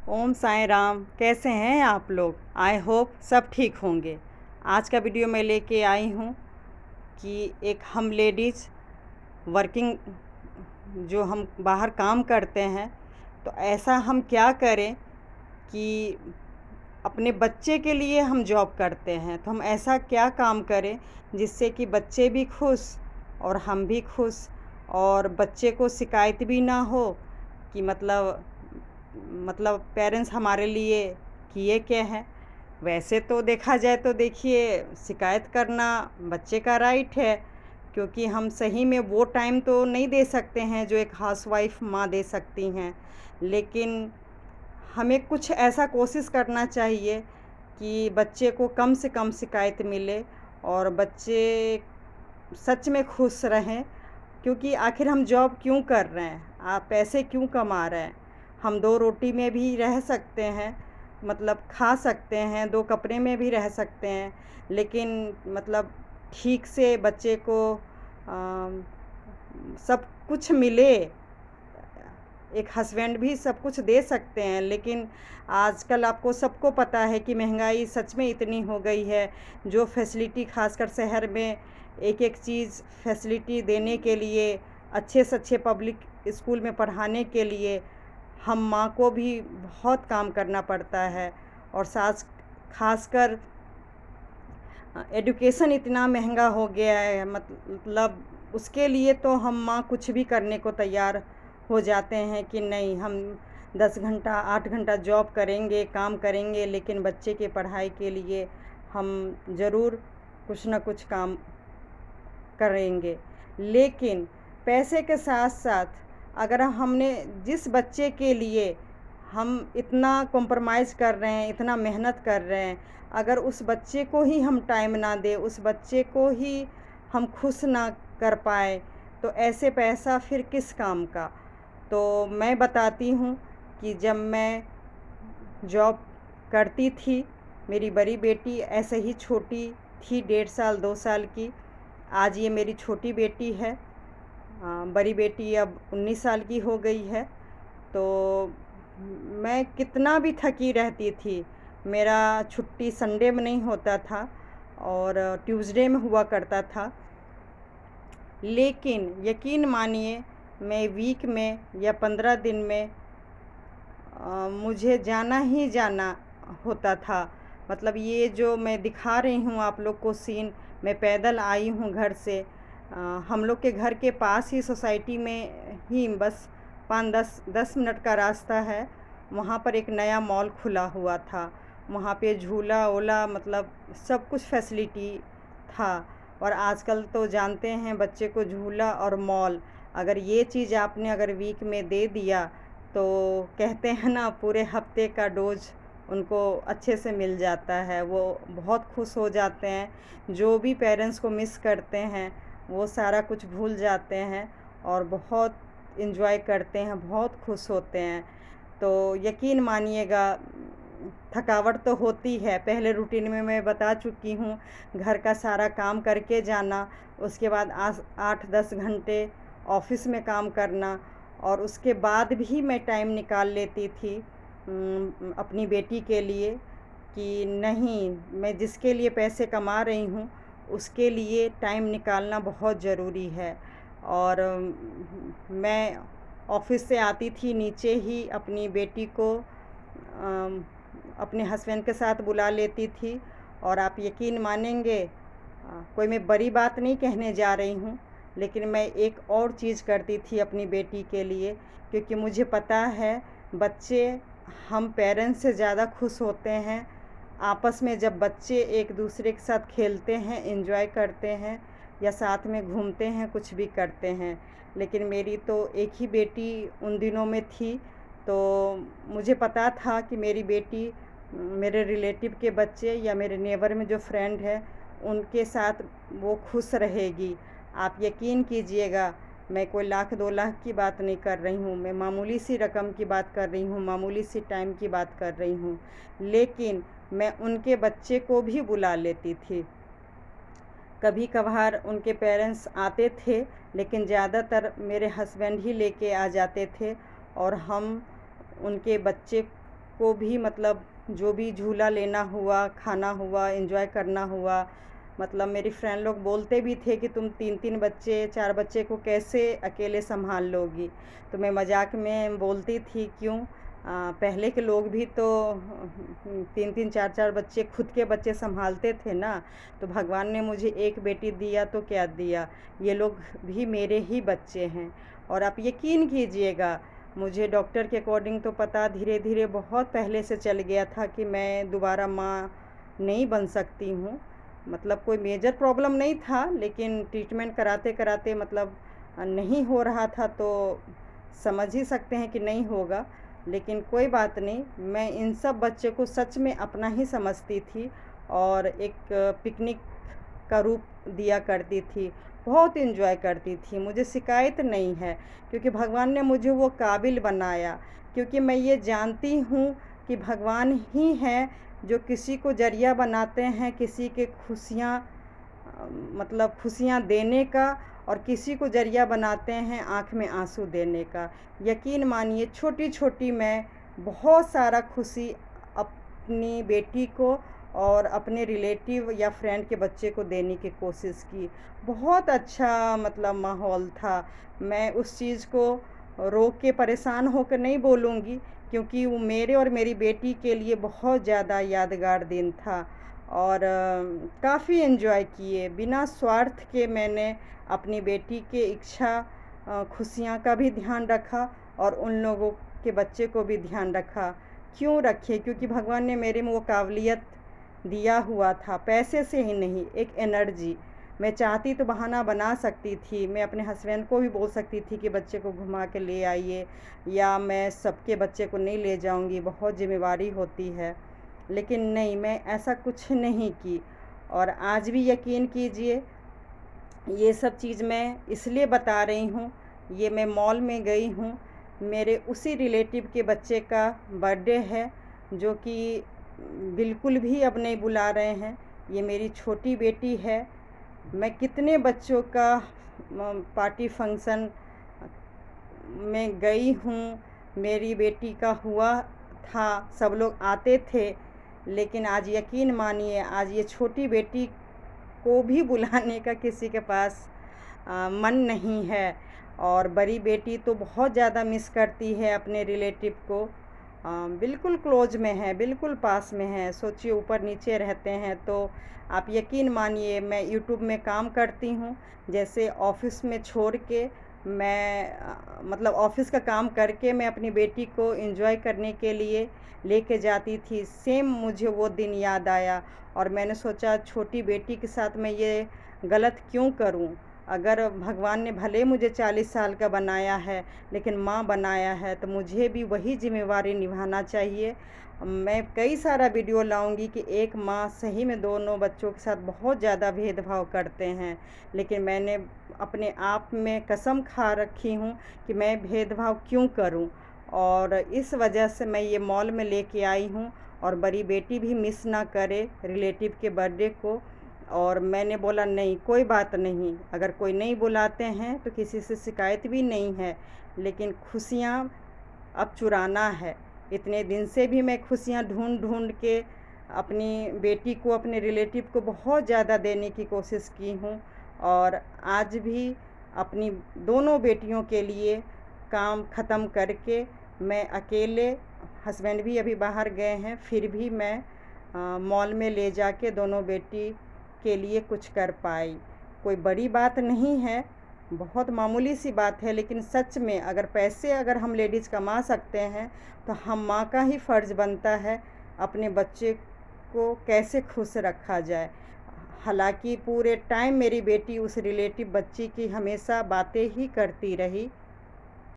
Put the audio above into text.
ओम साईं राम। कैसे हैं आप लोग? आई होप सब ठीक होंगे। आज का वीडियो मैं लेके आई हूँ कि एक हम लेडीज़ वर्किंग जो हम बाहर काम करते हैं, तो ऐसा हम क्या करें कि अपने बच्चे के लिए हम जॉब करते हैं, तो हम ऐसा क्या काम करें जिससे कि बच्चे भी खुश और हम भी खुश, और बच्चे को शिकायत भी ना हो कि मतलब पेरेंट्स हमारे लिए किए क्या हैं। वैसे तो देखा जाए तो देखिए, शिकायत करना बच्चे का राइट है, क्योंकि हम सही में वो टाइम तो नहीं दे सकते हैं जो एक हाउसवाइफ माँ दे सकती हैं। लेकिन हमें कुछ ऐसा कोशिश करना चाहिए कि बच्चे को कम से कम शिकायत मिले और बच्चे सच में खुश रहें। क्योंकि आखिर हम जॉब क्यों कर रहे हैं, आप पैसे क्यों कमा रहे हैं? हम दो रोटी में भी रह सकते हैं, मतलब खा सकते हैं, दो कपड़े में भी रह सकते हैं, लेकिन मतलब ठीक से बच्चे को सब कुछ मिले। एक हस्बैंड भी सब कुछ दे सकते हैं, लेकिन आजकल आपको सबको पता है कि महंगाई सच में इतनी हो गई है। जो फैसिलिटी खासकर शहर में एक एक चीज़ फैसिलिटी देने के लिए, अच्छे से अच्छे पब्लिक स्कूल में पढ़ाने के लिए हम माँ को भी बहुत काम करना पड़ता है। और सास खासकर एजुकेशन इतना महंगा हो गया है, मतलब उसके लिए तो हम माँ कुछ भी करने को तैयार हो जाते हैं कि नहीं, हम 10 घंटा 8 घंटा जॉब करेंगे, काम करेंगे, लेकिन बच्चे की पढ़ाई के लिए हम ज़रूर कुछ ना कुछ काम करेंगे। लेकिन पैसे के साथ साथ अगर हमने जिस बच्चे के लिए हम इतना कॉम्प्रोमाइज़ कर रहे हैं, इतना मेहनत कर रहे हैं, अगर उस बच्चे को ही हम टाइम ना दें, उस बच्चे को ही हम खुश ना कर पाए, तो ऐसे पैसा फिर किस काम का? तो मैं बताती हूँ कि जब मैं जॉब करती थी, मेरी बड़ी बेटी ऐसे ही छोटी थी, 1.5 साल 2 साल की। आज ये मेरी छोटी बेटी है। बड़ी बेटी अब 19 साल की हो गई है। तो मैं कितना भी थकी रहती थी, मेरा छुट्टी संडे में नहीं होता था और ट्यूसडे में हुआ करता था। लेकिन यकीन मानिए, मैं वीक में या 15 दिन में मुझे जाना ही जाना होता था। मतलब ये जो मैं दिखा रही हूँ आप लोग को सीन, मैं पैदल आई हूँ घर से। हम लोग के घर के पास ही सोसाइटी में ही बस 5-10 मिनट का रास्ता है। वहाँ पर एक नया मॉल खुला हुआ था। वहाँ पे झूला वूला, मतलब सब कुछ फैसिलिटी था। और आजकल तो जानते हैं बच्चे को झूला और मॉल, अगर ये चीज़ आपने अगर वीक में दे दिया, तो कहते हैं ना, पूरे हफ्ते का डोज उनको अच्छे से मिल जाता है। वो बहुत खुश हो जाते हैं। जो भी पेरेंट्स को मिस करते हैं वो सारा कुछ भूल जाते हैं और बहुत इन्जॉय करते हैं, बहुत खुश होते हैं। तो यकीन मानिएगा, थकावट तो होती है। पहले रूटीन में मैं बता चुकी हूँ, घर का सारा काम करके जाना, उसके बाद 8-10 घंटे ऑफिस में काम करना, और उसके बाद भी मैं टाइम निकाल लेती थी अपनी बेटी के लिए कि नहीं, मैं जिसके लिए पैसे कमा रही हूँ उसके लिए टाइम निकालना बहुत ज़रूरी है। और मैं ऑफिस से आती थी, नीचे ही अपनी बेटी को अपने हस्बैंड के साथ बुला लेती थी। और आप यकीन मानेंगे, कोई मैं बड़ी बात नहीं कहने जा रही हूँ, लेकिन मैं एक और चीज़ करती थी अपनी बेटी के लिए, क्योंकि मुझे पता है बच्चे हम पेरेंट्स से ज़्यादा खुश होते हैं आपस में जब बच्चे एक दूसरे के साथ खेलते हैं, एंजॉय करते हैं, या साथ में घूमते हैं, कुछ भी करते हैं। लेकिन मेरी तो एक ही बेटी उन दिनों में थी, तो मुझे पता था कि मेरी बेटी मेरे रिलेटिव के बच्चे या मेरे नेबर में जो फ्रेंड है उनके साथ वो खुश रहेगी। आप यकीन कीजिएगा, मैं कोई लाख 2 लाख की बात नहीं कर रही हूँ, मैं मामूली सी रकम की बात कर रही हूँ, मामूली सी टाइम की बात कर रही हूँ, लेकिन मैं उनके बच्चे को भी बुला लेती थी। कभी कभार उनके पेरेंट्स आते थे, लेकिन ज़्यादातर मेरे हस्बैंड ही लेके आ जाते थे, और हम उनके बच्चे को भी मतलब जो भी झूला लेना हुआ, खाना हुआ, एंजॉय करना हुआ, मतलब मेरी फ्रेंड लोग बोलते भी थे कि तुम 3-3 बच्चे, 4 बच्चे को कैसे अकेले सँभाल लोगी? तो मैं मज़ाक में बोलती थी क्यों, पहले के लोग भी तो 3-3 4-4 बच्चे खुद के बच्चे सँभालते थे ना। तो भगवान ने मुझे एक बेटी दिया तो क्या दिया, ये लोग भी मेरे ही बच्चे हैं। और आप यकीन कीजिएगा, मुझे डॉक्टर के अकॉर्डिंग तो पता धीरे-धीरे बहुत पहले से चल गया था कि मैं दोबारा माँ नहीं बन सकती हूँ। मतलब कोई मेजर प्रॉब्लम नहीं था, लेकिन ट्रीटमेंट कराते-कराते मतलब नहीं हो रहा था, तो समझ ही सकते हैं कि नहीं होगा। लेकिन कोई बात नहीं, मैं इन सब बच्चों को सच में अपना ही समझती थी और एक पिकनिक का रूप दिया करती थी। बहुत एंजॉय करती थी, मुझे शिकायत नहीं है, क्योंकि भगवान ने मुझे वो काबिल बनाया। क्योंकि मैं ये जानती हूँ कि भगवान ही हैं जो किसी को ज़रिया बनाते हैं, किसी के खुशियाँ मतलब खुशियाँ देने का, और किसी को ज़रिया बनाते हैं आँख में आँसू देने का। यकीन मानिए, छोटी-छोटी मैं बहुत सारा खुशी अपनी बेटी को और अपने रिलेटिव या फ्रेंड के बच्चे को देने की कोशिश की। बहुत अच्छा मतलब माहौल था। मैं उस चीज़ को रोक के परेशान होकर नहीं बोलूँगी, क्योंकि वो मेरे और मेरी बेटी के लिए बहुत ज़्यादा यादगार दिन था। और काफ़ी एंजॉय किए, बिना स्वार्थ के मैंने अपनी बेटी के इच्छा खुशियाँ का भी ध्यान रखा और उन लोगों के बच्चे को भी ध्यान रखा। क्यों रखे? क्योंकि भगवान ने मेरे में वो काबिलियत दिया हुआ था, पैसे से ही नहीं, एक एनर्जी। मैं चाहती तो बहाना बना सकती थी, मैं अपने हस्बैंड को भी बोल सकती थी कि बच्चे को घुमा के ले आइए, या मैं सबके बच्चे को नहीं ले जाऊंगी, बहुत ज़िम्मेवारी होती है। लेकिन नहीं, मैं ऐसा कुछ नहीं की। और आज भी यकीन कीजिए, ये सब चीज़ मैं इसलिए बता रही हूँ, ये मैं मॉल में गई हूँ, मेरे उसी रिलेटिव के बच्चे का बर्थडे है, जो कि बिल्कुल भी अब नहीं बुला रहे हैं। ये मेरी छोटी बेटी है। मैं कितने बच्चों का पार्टी फंक्शन में गई हूँ, मेरी बेटी का हुआ था, सब लोग आते थे। लेकिन आज यकीन मानिए, आज ये छोटी बेटी को भी बुलाने का किसी के पास मन नहीं है। और बड़ी बेटी तो बहुत ज़्यादा मिस करती है अपने रिलेटिव को। बिल्कुल क्लोज में है, बिल्कुल पास में है, सोचिए ऊपर नीचे रहते हैं। तो आप यकीन मानिए, मैं यूट्यूब में काम करती हूँ, जैसे ऑफ़िस में छोड़ के मैं मतलब ऑफ़िस का काम करके मैं अपनी बेटी को एंजॉय करने के लिए लेके जाती थी। सेम मुझे वो दिन याद आया और मैंने सोचा, छोटी बेटी के साथ मैं ये गलत क्यों करूं? अगर भगवान ने भले मुझे 40 साल का बनाया है, लेकिन माँ बनाया है, तो मुझे भी वही ज़िम्मेवारी निभाना चाहिए। मैं कई सारा वीडियो लाऊंगी कि एक माँ सही में दोनों बच्चों के साथ बहुत ज़्यादा भेदभाव करते हैं, लेकिन मैंने अपने आप में कसम खा रखी हूँ कि मैं भेदभाव क्यों करूँ। और इस वजह से मैं ये मॉल में लेके आई हूँ, और बड़ी बेटी भी मिस ना करे रिलेटिव के बर्थडे को। और मैंने बोला नहीं, कोई बात नहीं, अगर कोई नहीं बुलाते हैं तो किसी से शिकायत भी नहीं है, लेकिन खुशियाँ अब चुराना है। इतने दिन से भी मैं खुशियाँ ढूंढ ढूंढ के अपनी बेटी को, अपने रिलेटिव को बहुत ज़्यादा देने की कोशिश की हूँ। और आज भी अपनी दोनों बेटियों के लिए काम ख़त्म करके मैं अकेले, हस्बैंड भी अभी बाहर गए हैं, फिर भी मैं मॉल में ले जाके दोनों बेटी के लिए कुछ कर पाई। कोई बड़ी बात नहीं है, बहुत मामूली सी बात है, लेकिन सच में अगर पैसे अगर हम लेडीज़ कमा सकते हैं, तो हम माँ का ही फ़र्ज़ बनता है अपने बच्चे को कैसे खुश रखा जाए। हालांकि पूरे टाइम मेरी बेटी उस रिलेटिव बच्ची की हमेशा बातें ही करती रही।